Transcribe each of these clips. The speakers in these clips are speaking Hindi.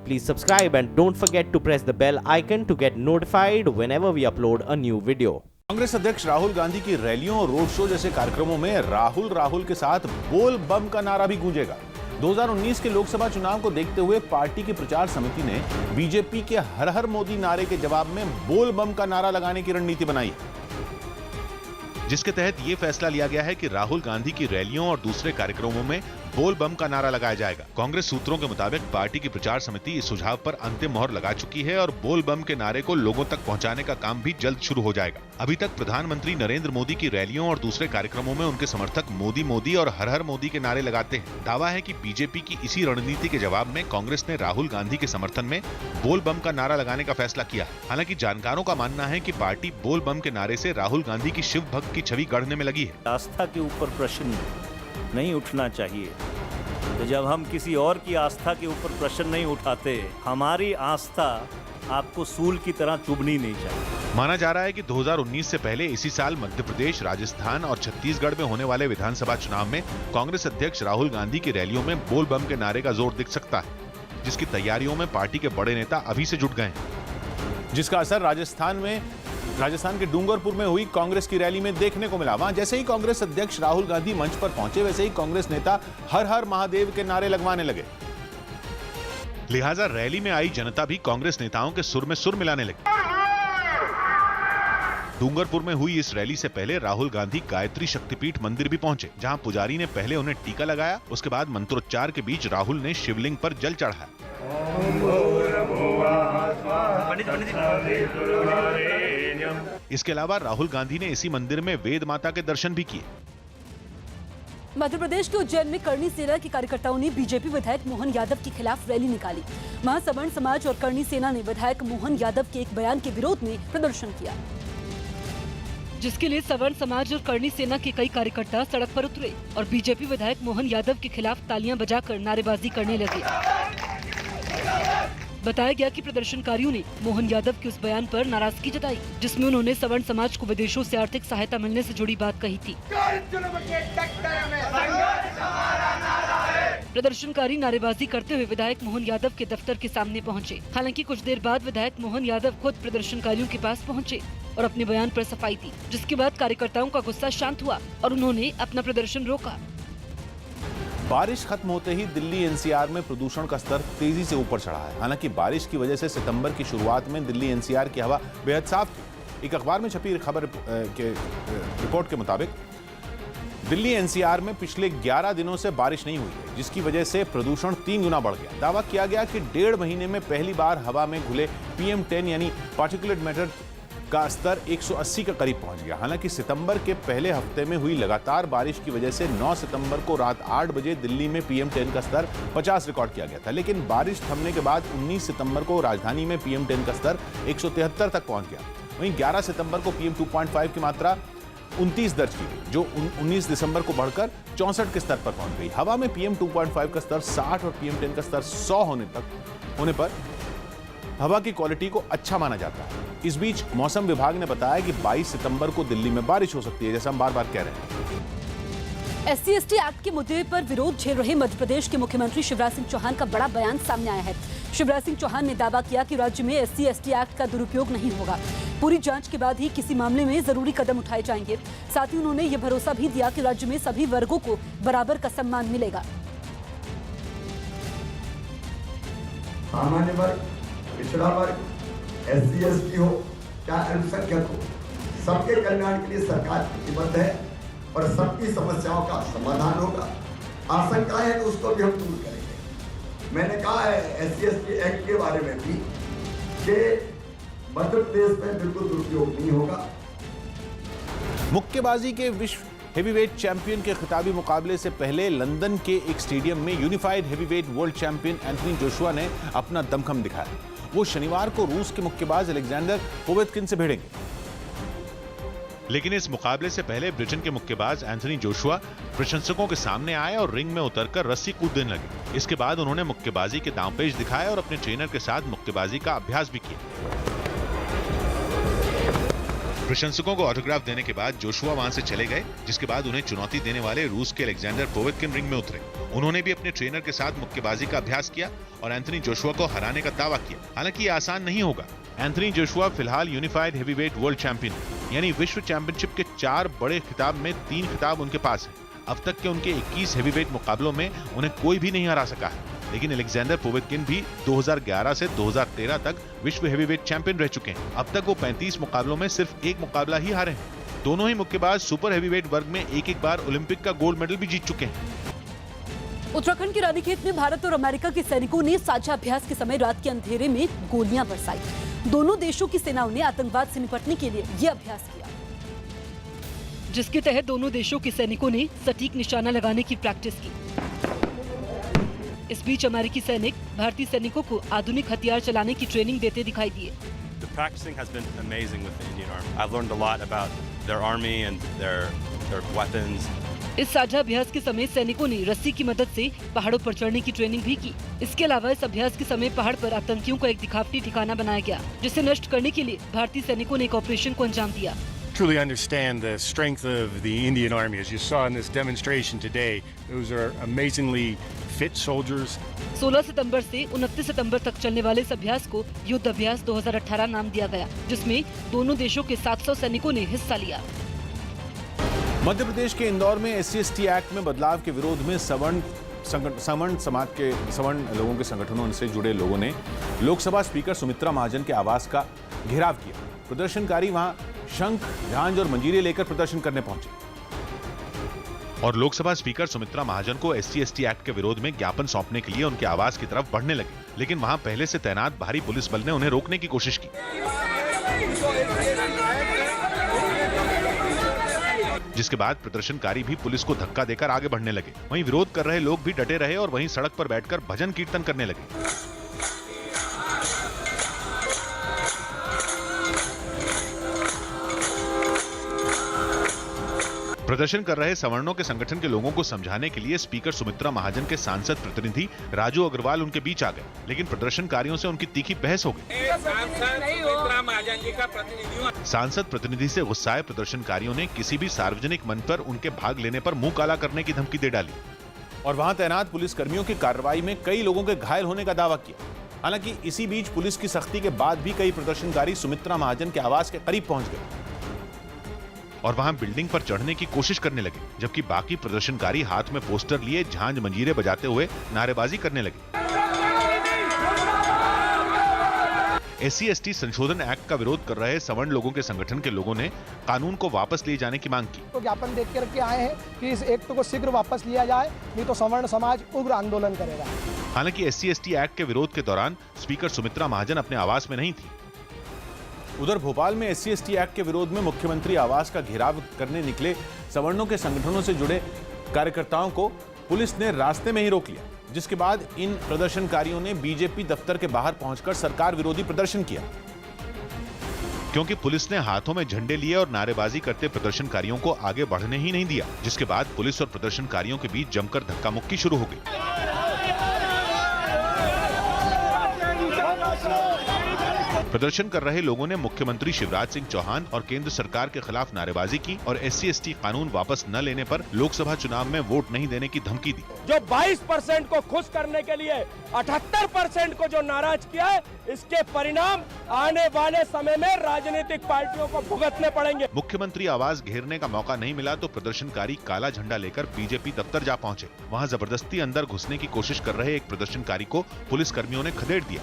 Please subscribe and don't forget to press the bell icon to get notified whenever we upload a new video. Congress अध्यक्ष राहुल गांधी की रैलियों और रोड शो जैसे कार्यक्रमों में राहुल के साथ बोल बम का नारा भी गूंजेगा। 2019 के लोकसभा चुनाव को देखते हुए पार्टी की प्रचार समिति ने बीजेपी के हर हर मोदी नारे के जवाब में बोल बम का नारा लगाने की रणनीति बनाई, जिसके तहत ये फैसला लिया गया है कि राहुल गांधी की रैलियों और दूसरे कार्यक्रमों में बोल बम का नारा लगाया जाएगा। कांग्रेस सूत्रों के मुताबिक पार्टी की प्रचार समिति इस सुझाव पर अंतिम मोहर लगा चुकी है और बोल बम के नारे को लोगों तक पहुंचाने का काम भी जल्द शुरू हो जाएगा। अभी तक प्रधानमंत्री नरेंद्र मोदी की रैलियों और दूसरे कार्यक्रमों में उनके समर्थक मोदी मोदी और हर हर मोदी के नारे लगाते हैं। दावा है कि बीजेपी की इसी रणनीति के जवाब में कांग्रेस ने राहुल गांधी के समर्थन में बोल बम का नारा लगाने का फैसला किया है। हालांकि जानकारों का मानना है कि पार्टी बोल बम के नारे से राहुल गांधी की शिव भक्त की छवि गढ़ने में लगी है। आस्था के ऊपर प्रश्न नहीं उठना चाहिए, तो जब हम किसी और की आस्था के ऊपर प्रश्न नहीं उठाते, हमारी आस्था आपको सूल की तरह चुभनी नहीं चाहिए। माना जा रहा है कि 2019 से पहले इसी साल मध्य प्रदेश, राजस्थान और छत्तीसगढ़ में होने वाले विधानसभा चुनाव में कांग्रेस अध्यक्ष राहुल गांधी की रैलियों में बोल बम के नारे का जोर दिख सकता है, जिसकी तैयारियों में पार्टी के बड़े नेता अभी से जुट गए हैं। जिसका असर राजस्थान के डूंगरपुर में हुई कांग्रेस की रैली में देखने को मिला। वहां जैसे ही कांग्रेस अध्यक्ष राहुल गांधी मंच पर पहुंचे, वैसे ही कांग्रेस नेता हर हर महादेव के नारे लगवाने लगे। लिहाजा रैली में आई जनता भी कांग्रेस नेताओं के सुर में सुर मिलाने लगी। डूंगरपुर में हुई इस रैली से पहले राहुल गांधी गायत्री शक्तिपीठ मंदिर भी पहुंचे, जहां पुजारी ने पहले उन्हें टीका लगाया। उसके बाद मंत्रोच्चार के बीच राहुल ने शिवलिंग पर जल चढ़ाया। इसके अलावा राहुल गांधी ने इसी मंदिर में वेद माता के दर्शन भी किए। मध्य प्रदेश के उज्जैन में करणी सेना के कार्यकर्ताओं ने बीजेपी विधायक मोहन यादव के खिलाफ रैली निकाली। वहां सवर्ण समाज और करणी सेना ने विधायक मोहन यादव के एक बयान के विरोध में प्रदर्शन किया, जिसके लिए सवर्ण समाज और करणी सेना के कई कार्यकर्ता सड़क पर उतरे और बीजेपी विधायक मोहन यादव के खिलाफ तालियां बजाकर नारेबाजी करने लगे। बताया गया कि प्रदर्शनकारियों ने मोहन यादव के उस बयान पर नाराजगी जताई, जिसमें उन्होंने सवर्ण समाज को विदेशों से आर्थिक सहायता मिलने से जुड़ी बात कही थी। प्रदर्शनकारी नारेबाजी करते हुए विधायक मोहन यादव के दफ्तर के सामने पहुंचे। हालांकि कुछ देर बाद विधायक मोहन यादव खुद प्रदर्शनकारियों के पास पहुंचे और अपने बयान पर सफाई दी, जिसके बाद कार्यकर्ताओं का गुस्सा शांत हुआ और उन्होंने अपना प्रदर्शन रोका। बारिश खत्म होते ही दिल्ली एनसीआर में प्रदूषण का स्तर तेजी से ऊपर चढ़ा है। हालांकि बारिश की वजह से सितंबर की शुरुआत में दिल्ली एनसीआर की हवा बेहद साफ थी। एक अखबार में छपी खबर के रिपोर्ट के मुताबिक दिल्ली एनसीआर में पिछले 11 दिनों से बारिश नहीं हुई है, जिसकी वजह से प्रदूषण 3 गुना बढ़ गया। दावा किया गया कि 1.5 महीने में पहली बार हवा में घुले PM10 यानी पार्टिकुलेट मैटर का स्तर 180 के करीब पहुंच गया। हालांकि सितंबर के पहले हफ्ते में हुई लगातार बारिश की वजह से 9 सितंबर को रात 8 बजे दिल्ली में PM10 का स्तर 50 रिकॉर्ड किया गया था, लेकिन बारिश थमने के बाद 19 सितंबर को राजधानी में PM10 का स्तर 173 तक पहुंच गया। वहीं 11 सितंबर को PM2.5 की मात्रा 29 दर्ज की गई, जो 19 दिसंबर को बढ़कर 64 के स्तर पर पहुंच गई। हवा में PM2.5 का स्तर 60 और PM10 का स्तर 100 होने पर हवा की क्वालिटी को अच्छा माना जाता है। इस बीच मौसम विभाग ने बताया कि 22 सितंबर को दिल्ली में बारिश हो सकती है, जैसा हम बार-बार कह रहे हैं। SC/ST एक्ट के मुद्दे पर विरोध झेल रहे मध्य प्रदेश के मुख्यमंत्री शिवराज सिंह चौहान का बड़ा बयान सामने आया है। शिवराज सिंह चौहान ने दावा किया कि राज्य में SC/ST एक्ट का दुरुपयोग नहीं होगा। पूरी जांच के बाद ही किसी मामले में जरूरी कदम उठाए जाएंगे। साथ ही उन्होंने यह भरोसा भी दिया कि राज्य में सभी वर्गों को बराबर का सम्मान मिलेगा। सामान्य वर्ग, पिछड़ा वर्ग, SC/ST हो क्या अल्पसंख्यक हो, सबके कल्याण के लिए सरकार प्रतिबद्ध है और सबकी समस्याओं का समाधान होगा। आशंकाएं है तो उसको भी हम दूर करेंगे। मैंने कहा है SC/ST एक्ट के बारे में भी कि मध्य प्रदेश में बिल्कुल दुरुपयोग नहीं होगा। मुक्केबाजी के विश्व हेवीवेट चैंपियन के खिताबी मुकाबले से पहले लंदन के एक स्टेडियम में unified heavyweight world champion Anthony Joshua ने अपना दमखम दिखाया। वो शनिवार को रूस के मुक्केबाज अलेक्जेंडर पोवेत्किन से भिड़ेंगे। लेकिन इस मुकाबले से पहले ब्रिटेन के मुक्केबाज एंथनी जोशुआ प्रशंसकों के सामने आए और रिंग में उतरकर रस्सी कूदने लगे। इसके बाद उन्होंने मुक्केबाजी के दांवपेच दिखाए और अपने ट्रेनर के साथ मुक्केबाजी का अभ्यास भी किया। प्रशंसकों को ऑटोग्राफ देने के बाद जोशुआ वहां से चले गए, जिसके बाद उन्हें चुनौती देने वाले रूस के अलेक्जेंडर पोवेटकिन रिंग में उतरे। उन्होंने भी अपने ट्रेनर के साथ मुक्केबाजी का अभ्यास किया और एंथनी जोशुआ को हराने का दावा किया। हालांकि ये आसान नहीं होगा। एंथनी जोशुआ फिलहाल यूनिफाइड हेवीवेट वर्ल्ड चैंपियन, यानी विश्व चैंपियनशिप के 4 बड़े खिताब में 3 खिताब उनके पास है। अब तक के उनके 21 हेवीवेट मुकाबलों में उन्हें कोई भी नहीं हरा सका है। लेकिन अलेक्जेंडर पोवेटकिन भी 2011 से 2013 तक विश्व हेवीवेट चैंपियन रह चुके हैं। अब तक वो 35 मुकाबलों में सिर्फ 1 मुकाबला ही हारे हैं। दोनों ही मुक्केबाज सुपर हेवीवेट वर्ग में एक बार ओलंपिक का गोल्ड मेडल भी जीत चुके हैं। उत्तराखंड के रानीखेत में भारत और अमेरिका के सैनिकों ने साझा अभ्यास के समय रात के अंधेरे में गोलियां बरसाई। दोनों देशों की सेनाओं ने आतंकवाद से निपटने के लिए यह अभ्यास किया, जिसके तहत दोनों देशों के सैनिकों ने सटीक निशाना लगाने की प्रैक्टिस की। इस बीच अमेरिकी सैनिक भारतीय सैनिकों को आधुनिक हथियार चलाने की ट्रेनिंग देते दिखाई दिए। The practicing has been amazing with the Indian Army. I've learned a lot about their army and their weapons. इस साझा अभ्यास के समय सैनिकों ने रस्सी की मदद से पहाड़ों पर चढ़ने की ट्रेनिंग भी की। इसके अलावा इस अभ्यास के समय पहाड़ पर आतंकियों का एक दिखावटी ठिकाना बनाया गया, जिसे नष्ट करने के लिए भारतीय सैनिकों ने एक ऑपरेशन को अंजाम दिया। Truly understand the strength of the Indian Army. As you saw in this demonstration today, those are amazingly fit soldiers. 16 सितंबर से 29 सितंबर तक चलने वाले इस अभ्यास को युद्ध अभ्यास 2018 नाम दिया गया, जिसमें दोनों देशों के 700 सैनिकों ने हिस्सा लिया। मध्य प्रदेश के इंदौर में SC/ST एक्ट में बदलाव के विरोध में सवर्ण समाज के सवर्ण लोगों के संगठनों से जुड़े लोगों ने लोकसभा स्पीकर सुमित्रा महाजन के आवास का घेराव किया। प्रदर्शनकारी वहां शंख, झांझ और मंजीरे लेकर प्रदर्शन करने पहुंचे और लोकसभा स्पीकर सुमित्रा महाजन को SC/ST एक्ट के विरोध में ज्ञापन सौंपने के लिए उनके आवास की तरफ बढ़ने लगे। लेकिन वहां पहले से तैनात भारी पुलिस बल ने उन्हें रोकने की कोशिश की, जिसके बाद प्रदर्शनकारी भी पुलिस को धक्का देकर आगे बढ़ने लगे। वहीं विरोध कर रहे लोग भी डटे रहे और वहीं सड़क पर बैठकर भजन कीर्तन करने लगे। प्रदर्शन कर रहे सवर्णों के संगठन के लोगों को समझाने के लिए स्पीकर सुमित्रा महाजन के सांसद प्रतिनिधि राजू अग्रवाल उनके बीच आ गए, लेकिन प्रदर्शनकारियों से उनकी तीखी बहस हो गई। सांसद प्रतिनिधि से गुस्साए प्रदर्शनकारियों ने किसी भी सार्वजनिक मंच पर उनके भाग लेने पर मुंह काला करने की धमकी दे डाली और वहां तैनात पुलिस कर्मियों की कार्रवाई में कई लोगों के घायल होने का दावा किया। हालांकि इसी बीच पुलिस की सख्ती के बाद भी कई प्रदर्शनकारी सुमित्रा महाजन के आवास के करीब पहुंच गए और वहां बिल्डिंग पर चढ़ने की कोशिश करने लगे, जबकि बाकी प्रदर्शनकारी हाथ में पोस्टर लिए झांझ मंजीरे बजाते हुए नारेबाजी करने लगे। SC/ST संशोधन एक्ट का विरोध कर रहे सवर्ण लोगों के संगठन के लोगों ने कानून को वापस लिए जाने की मांग की। तो ज्ञापन देख कर के आए हैं कि इस एक्ट को शीघ्र वापस लिया जाए, नहीं तो सवर्ण समाज उग्र आंदोलन करेगा। हालांकि SC/ST एक्ट के विरोध के दौरान स्पीकर सुमित्रा महाजन अपने आवास में नहीं थी। उधर भोपाल में SC/ST एक्ट के विरोध में मुख्यमंत्री आवास का घेराव करने निकले सवर्णों के संगठनों से जुड़े कार्यकर्ताओं को पुलिस ने रास्ते में ही रोक लिया, जिसके बाद इन प्रदर्शनकारियों ने बीजेपी दफ्तर के बाहर पहुंचकर सरकार विरोधी प्रदर्शन किया। क्योंकि पुलिस ने हाथों में झंडे लिए और नारेबाजी करते प्रदर्शनकारियों को आगे बढ़ने ही नहीं दिया, जिसके बाद पुलिस और प्रदर्शनकारियों के बीच जमकर धक्का मुक्की शुरू हो गई। प्रदर्शन कर रहे लोगों ने मुख्यमंत्री शिवराज सिंह चौहान और केंद्र सरकार के खिलाफ नारेबाजी की और SC/ST कानून वापस न लेने पर लोकसभा चुनाव में वोट नहीं देने की धमकी दी। जो 22% को खुश करने के लिए 78% को जो नाराज किया है, इसके परिणाम आने वाले समय में राजनीतिक पार्टियों को भुगतने पड़ेंगे। मुख्यमंत्री आवास घेरने का मौका नहीं मिला तो प्रदर्शनकारी काला झंडा लेकर बीजेपी दफ्तर जा पहुंचे। वहां जबरदस्ती अंदर घुसने की कोशिश कर रहे एक प्रदर्शनकारी को पुलिस कर्मियों ने खदेड़ दिया।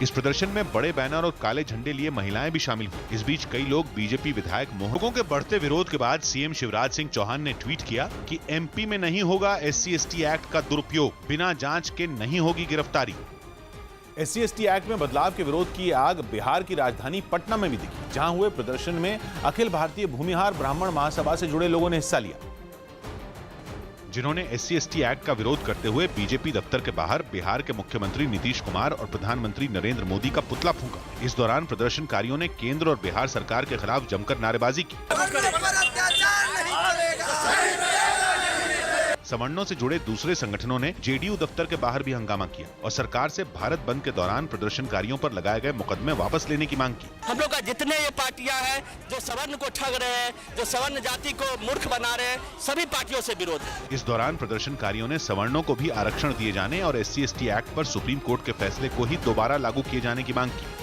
इस प्रदर्शन में बड़े बैनर और काले झंडे लिए महिलाएं भी शामिल हुई। इस बीच कई लोग बीजेपी विधायक मोहनों के बढ़ते विरोध के बाद सीएम शिवराज सिंह चौहान ने ट्वीट किया कि MP में नहीं होगा SC/ST एक्ट का दुरुपयोग, बिना जांच के नहीं होगी गिरफ्तारी। SC/ST एक्ट में बदलाव के विरोध की आग बिहार की राजधानी पटना में भी दिखी, जहां हुए प्रदर्शन में अखिल भारतीय भूमिहार ब्राह्मण महासभा से जुड़े लोगों ने हिस्सा लिया, जिन्होंने SC/ST एक्ट का विरोध करते हुए बीजेपी दफ्तर के बाहर बिहार के मुख्यमंत्री नीतीश कुमार और प्रधानमंत्री नरेंद्र मोदी का पुतला फूंका। इस दौरान प्रदर्शनकारियों ने केंद्र और बिहार सरकार के खिलाफ जमकर नारेबाजी की। सवर्णों से जुड़े दूसरे संगठनों ने जेडीयू दफ्तर के बाहर भी हंगामा किया और सरकार से भारत बंद के दौरान प्रदर्शनकारियों पर लगाए गए मुकदमे वापस लेने की मांग की। हम लोग का जितने ये पार्टियां हैं जो सवर्ण को ठग रहे हैं, जो सवर्ण जाति को मूर्ख बना रहे हैं, सभी पार्टियों से विरोध है। इस दौरान प्रदर्शनकारियों ने सवर्णों को भी आरक्षण दिए जाने और SC/ST एक्ट पर सुप्रीम कोर्ट के फैसले को ही दोबारा लागू किए जाने की मांग की।